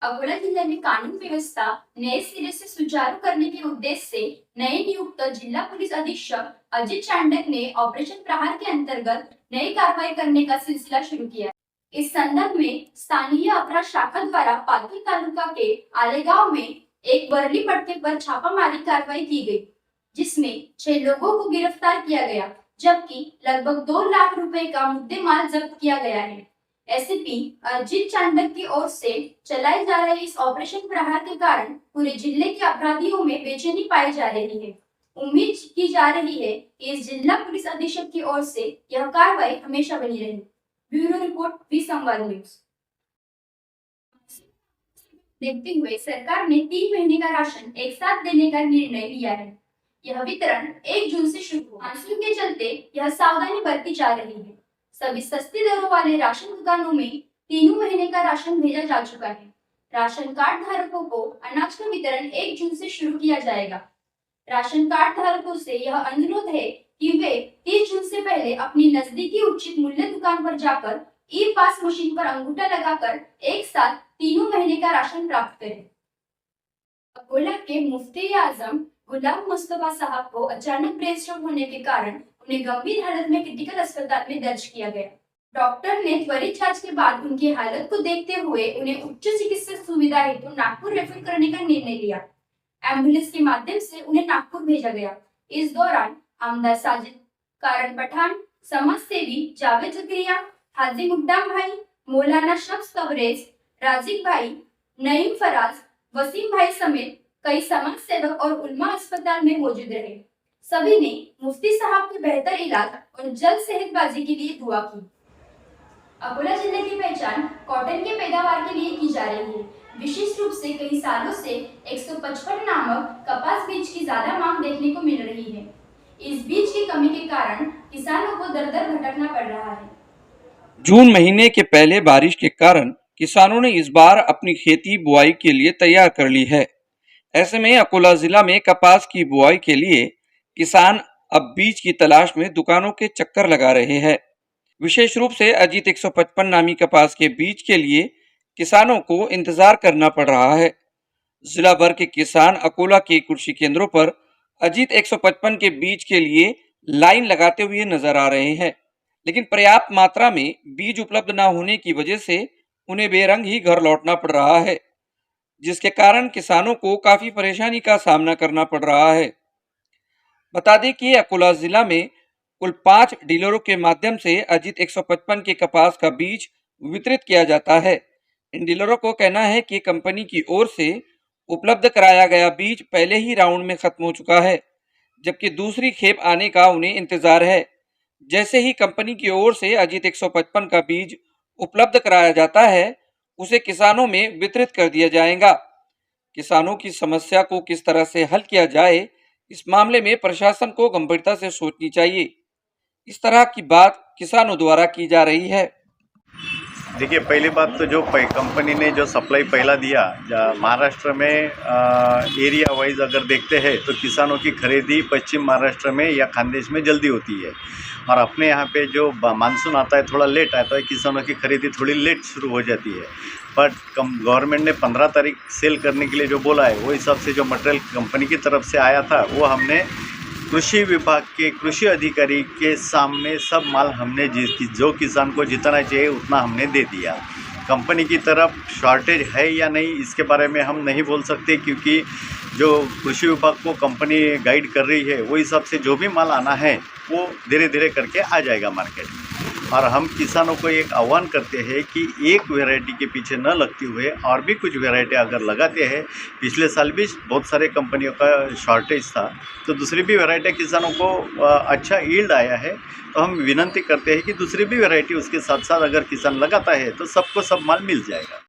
अकोला जिले में कानून व्यवस्था नए सिरे से सुचारू करने के उद्देश्य से नए नियुक्त जिला पुलिस अधीक्षक अजित चांडक ने ऑपरेशन प्रहार के अंतर्गत नई कार्रवाई करने का सिलसिला शुरू किया। इस संदर्भ में स्थानीय अपराध शाखा द्वारा पाथरी तालुका के आलेगांव में एक बरली मटके पर छापामारी कार्रवाई की गई, जिसमें 6 लोगों को गिरफ्तार किया गया, जबकि लगभग 2 लाख रुपए का मुद्देमाल जब्त किया गया है। एसपी अजित चांडक की ओर से चलाए जा रहे इस ऑपरेशन प्रहार के कारण पूरे जिले के अपराधियों में बेचैनी पाई जा रही है। उम्मीद की जा रही है कि इस जिला पुलिस अधीक्षक की ओर से यह कार्रवाई हमेशा बनी रहेगी। ब्यूरो रिपोर्ट, वी संवाद न्यूज। देखते हुए सरकार ने 3 महीने का राशन एक साथ देने का निर्णय लिया है। यह वितरण 1 जून से शुरू हुआ। मानसून के चलते यह सावधानी बरती जा रही है। सभी सस्ती दरों वाले राशन दुकानों में 3 महीने का राशन भेजा जा चुका है। राशन कार्ड धारकों को अनाज का वितरण 1 जून से शुरू किया जाएगा। राशन कार्ड धारकों से यह अनुरोध है कि वे 30 जून से पहले अपनी नजदीकी उचित मूल्य दुकान पर जाकर ई पास मशीन पर अंगूठा लगाकर एक साथ 3 महीने का राशन प्राप्त करें। अकोला के मुफ्ती आजम गुलाम मुस्तफा साहब को अचानक ब्रेन स्ट्रोक होने के कारण उन्हें गंभीर हालत में क्रिटिकल अस्पताल में दर्ज किया गया। डॉक्टर ने त्वरित जांच के बाद उनकी हालत को देखते हुए उन्हें उच्च चिकित्सा सुविधा हेतु नागपुर रेफर करने का निर्णय लिया। एम्बुलेंस के माध्यम से उन्हें नागपुर भेजा गया। इस दौरान आमदार साजिद कारण पठान, समाज सेवी जावेद जकरिया, हाजी मुद्दाम भाई, मौलाना शख्स कवरेज, राजिक भाई, नईम फराज, वसीम भाई समेत कई समाज सेवक और उल्मा अस्पताल में मौजूद रहे। सभी ने मुफ्ती साहब के बेहतर इलाज और जल्द सेहतबाजी के लिए दुआ की। अकोला जिले की पहचान कॉटन के पैदावार के लिए की जा रही है। विशेष रूप से कई सालों से 155 नामक कपास बीज की ज्यादा मांग देखने को मिल रही है। इस बीज की कमी के कारण किसानों को दर दर भटकना पड़ रहा है। जून महीने के पहले बारिश के कारण किसानों ने इस बार अपनी खेती बुआई के लिए तैयार कर ली है। ऐसे में अकोला जिला में कपास की बुआई के लिए किसान अब बीज की तलाश में दुकानों के चक्कर लगा रहे हैं। विशेष रूप से अजीत 155 नामी कपास के बीज के लिए किसानों को इंतजार करना पड़ रहा है। जिला भर के किसान अकोला के कृषि केंद्रों पर अजीत 155 के बीज के लिए लाइन लगाते हुए नजर आ रहे हैं, लेकिन पर्याप्त मात्रा में बीज उपलब्ध न होने की वजह से उन्हें बेरंग ही घर लौटना पड़ रहा है, जिसके कारण किसानों को काफी परेशानी का सामना करना पड़ रहा है। बता दें कि अकोला जिला में कुल 5 डीलरों के माध्यम से अजीत 155 के कपास का बीज वितरित किया जाता है। इन डीलरों को कहना है कि कंपनी की ओर से उपलब्ध कराया गया बीज पहले ही राउंड में खत्म हो चुका है, जबकि दूसरी खेप आने का उन्हें इंतजार है। जैसे ही कंपनी की ओर से अजीत 155 का बीज उपलब्ध कराया जाता है, उसे किसानों में वितरित कर दिया जाएगा। किसानों की समस्या को किस तरह से हल किया जाए, इस मामले में प्रशासन को गंभीरता से सोचनी चाहिए। इस तरह की बात किसानों द्वारा की जा रही है। देखिए, पहली बात तो जो कंपनी ने जो सप्लाई पहला दिया महाराष्ट्र में एरिया वाइज अगर देखते हैं तो किसानों की खरीदी पश्चिम महाराष्ट्र में या खानदेश में जल्दी होती है, और अपने यहाँ पे जो मानसून आता है थोड़ा लेट आता है, किसानों की खरीदी थोड़ी लेट शुरू हो जाती है। बट गवर्नमेंट ने 15 तारीख सेल करने के लिए जो बोला है, वो हिसाब से जो मटेरियल कंपनी की तरफ से आया था वो हमने कृषि विभाग के कृषि अधिकारी के सामने सब माल हमने जो किसान को जितना चाहिए उतना हमने दे दिया। कंपनी की तरफ शॉर्टेज है या नहीं इसके बारे में हम नहीं बोल सकते, क्योंकि जो कृषि विभाग को कंपनी गाइड कर रही है वो हिसाब से जो भी माल आना है वो धीरे धीरे करके आ जाएगा मार्केट में। और हम किसानों को एक आह्वान करते हैं कि एक वैरायटी के पीछे न लगते हुए और भी कुछ वैरायटी अगर लगाते हैं, पिछले साल भी बहुत सारे कंपनियों का शॉर्टेज था, तो दूसरी भी वैरायटी किसानों को अच्छा यील्ड आया है, तो हम विनती करते हैं कि दूसरी भी वैरायटी उसके साथ साथ अगर किसान लगाता है तो सबको सब माल मिल जाएगा।